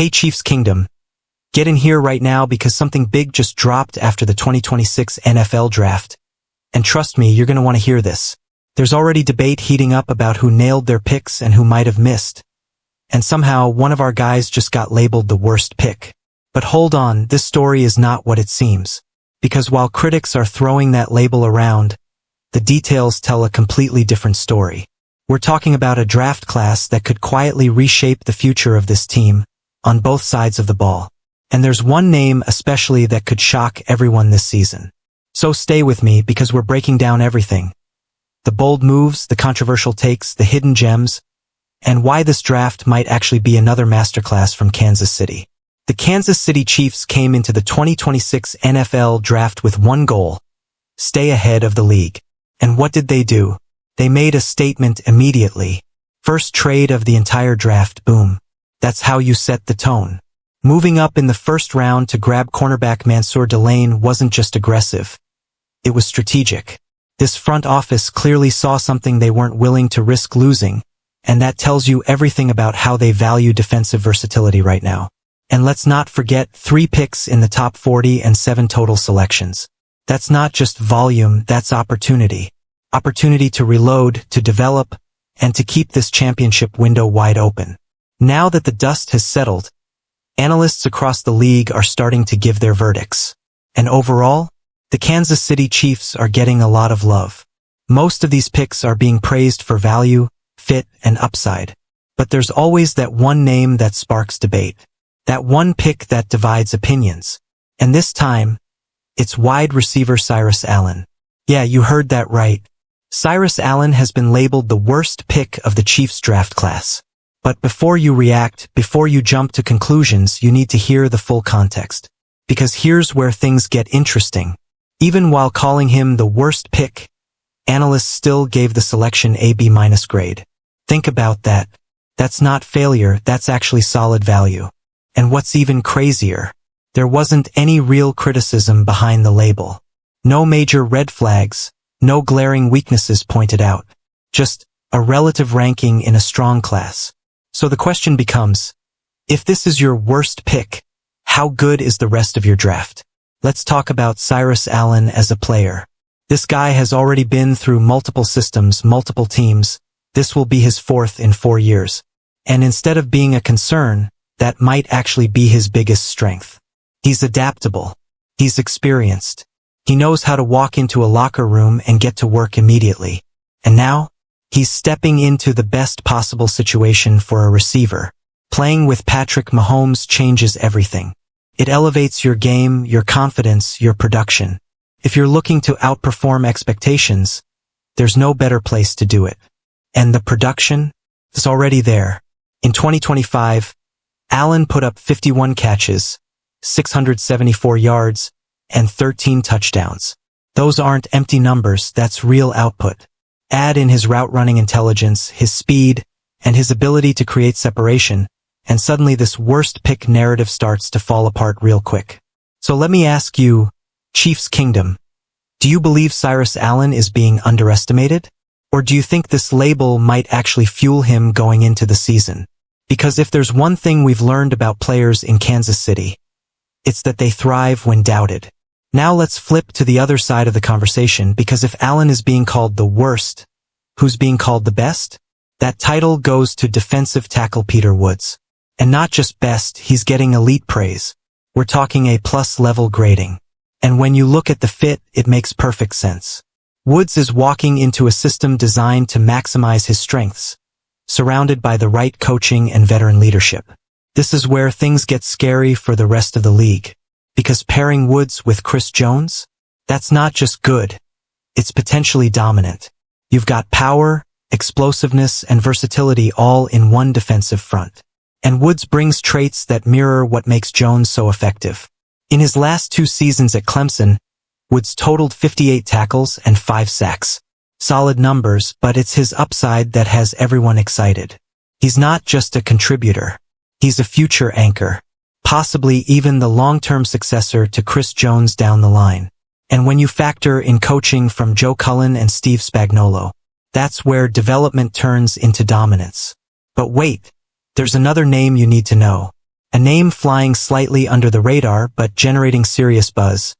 Hey Chiefs Kingdom, get in here right now because something big just dropped after the 2026 NFL Draft. And trust me, you're going to want to hear this. There's already debate heating up about who nailed their picks and who might have missed. And somehow, one of our guys just got labeled the worst pick. But hold on, this story is not what it seems. Because while critics are throwing that label around, the details tell a completely different story. We're talking about a draft class that could quietly reshape the future of this team, on both sides of the ball. And there's one name especially that could shock everyone this season. So stay with me because we're breaking down everything. The bold moves, the controversial takes, the hidden gems, and why this draft might actually be another masterclass from Kansas City. The Kansas City Chiefs came into the 2026 NFL Draft with one goal: stay ahead of the league. And what did they do? They made a statement immediately. First trade of the entire draft, boom. That's how you set the tone. Moving up in the first round to grab cornerback Mansour Delane wasn't just aggressive. It was strategic. This front office clearly saw something they weren't willing to risk losing, and that tells you everything about how they value defensive versatility right now. And let's not forget 3 picks in the top 40 and 7 total selections. That's not just volume, that's opportunity. Opportunity to reload, to develop, and to keep this championship window wide open. Now that the dust has settled, analysts across the league are starting to give their verdicts. And overall, the Kansas City Chiefs are getting a lot of love. Most of these picks are being praised for value, fit, and upside. But there's always that one name that sparks debate. That one pick that divides opinions. And this time, it's wide receiver Cyrus Allen. Yeah, you heard that right. Cyrus Allen has been labeled the worst pick of the Chiefs draft class. But before you react, before you jump to conclusions, you need to hear the full context. Because here's where things get interesting. Even while calling him the worst pick, analysts still gave the selection a B- grade. Think about that. That's not failure, that's actually solid value. And what's even crazier, there wasn't any real criticism behind the label. No major red flags, no glaring weaknesses pointed out. Just a relative ranking in a strong class. So the question becomes, if this is your worst pick, how good is the rest of your draft? Let's talk about Cyrus Allen as a player. This guy has already been through multiple systems, multiple teams. This will be his 4th in 4 years. And instead of being a concern, that might actually be his biggest strength. He's adaptable. He's experienced. He knows how to walk into a locker room and get to work immediately. And now, he's stepping into the best possible situation for a receiver. Playing with Patrick Mahomes changes everything. It elevates your game, your confidence, your production. If you're looking to outperform expectations, there's no better place to do it. And the production is already there. In 2025, Allen put up 51 catches, 674 yards, and 13 touchdowns. Those aren't empty numbers, that's real output. Add in his route running intelligence, his speed, and his ability to create separation, and suddenly this worst pick narrative starts to fall apart real quick. So let me ask you, Chiefs Kingdom, do you believe Cyrus Allen is being underestimated? Or do you think this label might actually fuel him going into the season? Because if there's one thing we've learned about players in Kansas City, it's that they thrive when doubted. Now let's flip to the other side of the conversation, because if Allen is being called the worst, who's being called the best? That title goes to defensive tackle Peter Woods. And not just best, he's getting elite praise. We're talking A+ level grading. And when you look at the fit, it makes perfect sense. Woods is walking into a system designed to maximize his strengths, surrounded by the right coaching and veteran leadership. This is where things get scary for the rest of the league. Because pairing Woods with Chris Jones? That's not just good. It's potentially dominant. You've got power, explosiveness, and versatility all in one defensive front. And Woods brings traits that mirror what makes Jones so effective. In his last 2 seasons at Clemson, Woods totaled 58 tackles and 5 sacks. Solid numbers, but it's his upside that has everyone excited. He's not just a contributor. He's a future anchor. Possibly even the long-term successor to Chris Jones down the line. And when you factor in coaching from Joe Cullen and Steve Spagnuolo, that's where development turns into dominance. But wait, there's another name you need to know. A name flying slightly under the radar but generating serious buzz.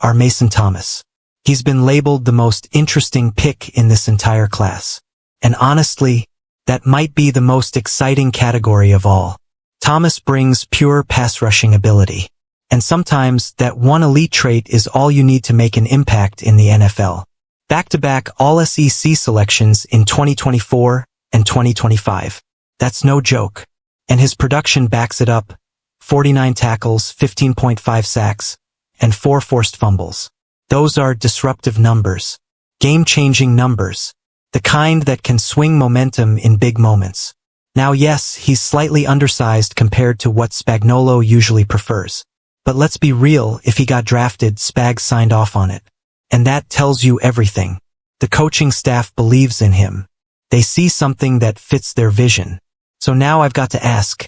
Our Mason Thomas. He's been labeled the most interesting pick in this entire class. And honestly, that might be the most exciting category of all. Thomas brings pure pass rushing ability. And sometimes that one elite trait is all you need to make an impact in the NFL. Back-to-back All-SEC selections in 2024 and 2025. That's no joke. And his production backs it up. 49 tackles, 15.5 sacks, and 4 forced fumbles. Those are disruptive numbers. Game-changing numbers. The kind that can swing momentum in big moments. Now yes, he's slightly undersized compared to what Spagnuolo usually prefers. But let's be real, if he got drafted, Spags signed off on it. And that tells you everything. The coaching staff believes in him. They see something that fits their vision. So now I've got to ask,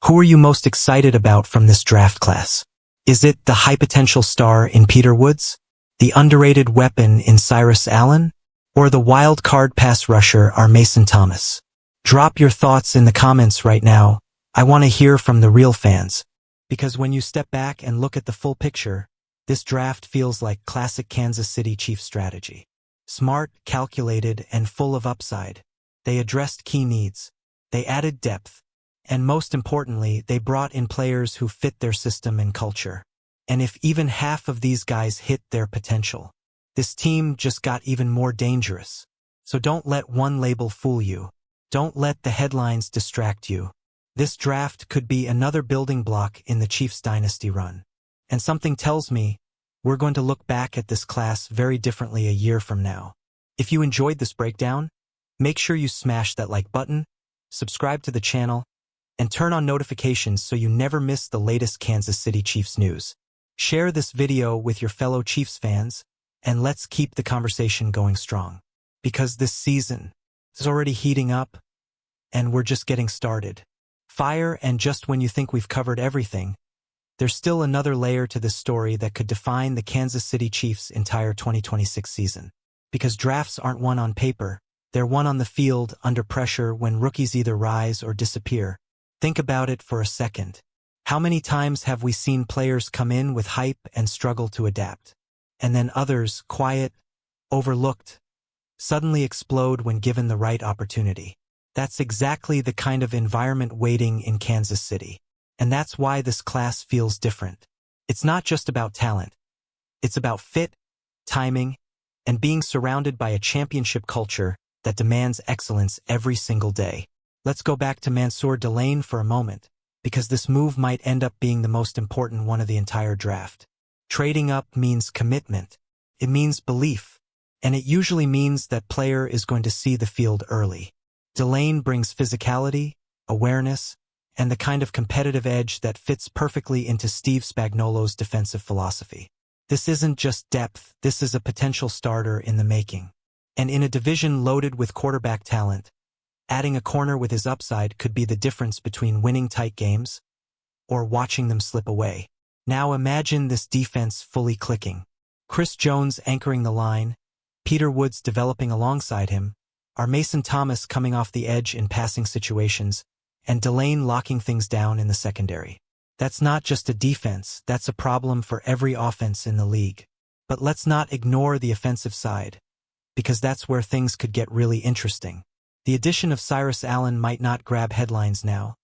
who are you most excited about from this draft class? Is it the high potential star in Peter Woods? The underrated weapon in Cyrus Allen? Or the wild card pass rusher our Mason Thomas? Drop your thoughts in the comments right now. I want to hear from the real fans. Because when you step back and look at the full picture, this draft feels like classic Kansas City Chiefs strategy. Smart, calculated, and full of upside. They addressed key needs. They added depth. And most importantly, they brought in players who fit their system and culture. And if even half of these guys hit their potential, this team just got even more dangerous. So don't let one label fool you. Don't let the headlines distract you. This draft could be another building block in the Chiefs dynasty run. And something tells me we're going to look back at this class very differently a year from now. If you enjoyed this breakdown, make sure you smash that like button, subscribe to the channel, and turn on notifications so you never miss the latest Kansas City Chiefs news. Share this video with your fellow Chiefs fans, and let's keep the conversation going strong. Because this season is already heating up, and we're just getting started. Fire, and just when you think we've covered everything, there's still another layer to this story that could define the Kansas City Chiefs' entire 2026 season. Because drafts aren't won on paper, they're won on the field under pressure when rookies either rise or disappear. Think about it for a second. How many times have we seen players come in with hype and struggle to adapt? And then others, quiet, overlooked, suddenly explode when given the right opportunity. That's exactly the kind of environment waiting in Kansas City. And that's why this class feels different. It's not just about talent. It's about fit, timing, and being surrounded by a championship culture that demands excellence every single day. Let's go back to Mansour Delane for a moment, because this move might end up being the most important one of the entire draft. Trading up means commitment. It means belief. And it usually means that player is going to see the field early. Delane brings physicality, awareness, and the kind of competitive edge that fits perfectly into Steve Spagnuolo's defensive philosophy. This isn't just depth, this is a potential starter in the making. And in a division loaded with quarterback talent, adding a corner with his upside could be the difference between winning tight games or watching them slip away. Now imagine this defense fully clicking. Chris Jones anchoring the line, Peter Woods developing alongside him, our Mason Thomas coming off the edge in passing situations, and Delane locking things down in the secondary. That's not just a defense, that's a problem for every offense in the league. But let's not ignore the offensive side, because that's where things could get really interesting. The addition of Cyrus Allen might not grab headlines now,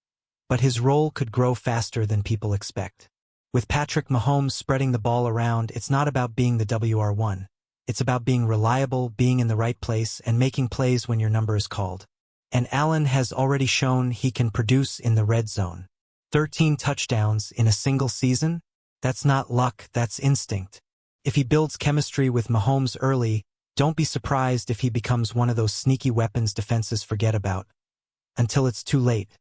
but his role could grow faster than people expect. With Patrick Mahomes spreading the ball around, it's not about being the WR1. It's about being reliable, being in the right place, and making plays when your number is called. And Allen has already shown he can produce in the red zone. 13 touchdowns in a single season? That's not luck, that's instinct. If he builds chemistry with Mahomes early, don't be surprised if he becomes one of those sneaky weapons defenses forget about. Until it's too late.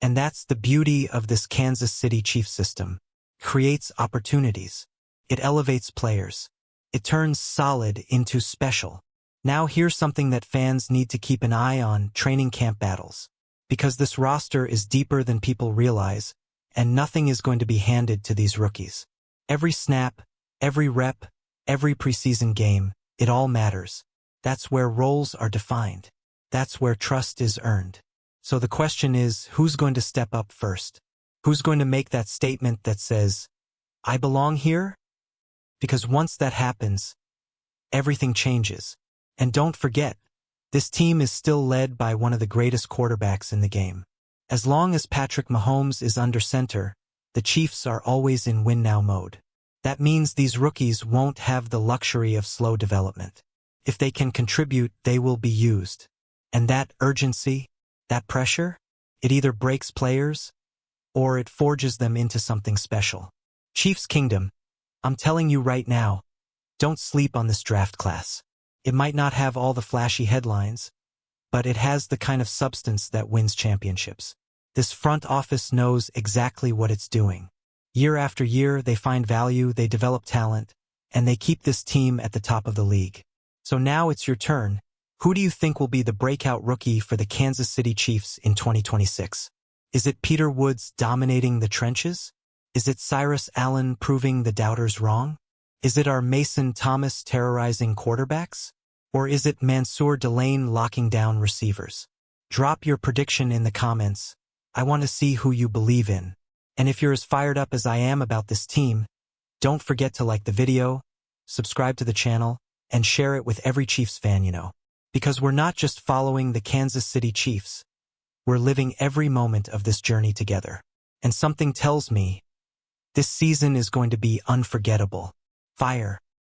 And that's the beauty of this Kansas City Chiefs system. Creates opportunities. It elevates players. It turns solid into special. Now here's something that fans need to keep an eye on: training camp battles. Because this roster is deeper than people realize, and nothing is going to be handed to these rookies. Every snap, every rep, every preseason game, it all matters. That's where roles are defined. That's where trust is earned. So the question is, who's going to step up first? Who's going to make that statement that says, I belong here? Because once that happens, everything changes. And don't forget, this team is still led by one of the greatest quarterbacks in the game. As long as Patrick Mahomes is under center, the Chiefs are always in win-now mode. That means these rookies won't have the luxury of slow development. If they can contribute, they will be used. And that urgency, that pressure, it either breaks players or it forges them into something special. Chiefs Kingdom, I'm telling you right now, don't sleep on this draft class. It might not have all the flashy headlines, but it has the kind of substance that wins championships. This front office knows exactly what it's doing. Year after year, they find value, they develop talent, and they keep this team at the top of the league. So now it's your turn. Who do you think will be the breakout rookie for the Kansas City Chiefs in 2026? Is it Peter Woods dominating the trenches? Is it Cyrus Allen proving the doubters wrong? Is it our Mason Thomas terrorizing quarterbacks? Or is it Mansour Delane locking down receivers? Drop your prediction in the comments. I want to see who you believe in. And if you're as fired up as I am about this team, don't forget to like the video, subscribe to the channel, and share it with every Chiefs fan you know. Because we're not just following the Kansas City Chiefs, we're living every moment of this journey together. And something tells me, this season is going to be unforgettable. Fire.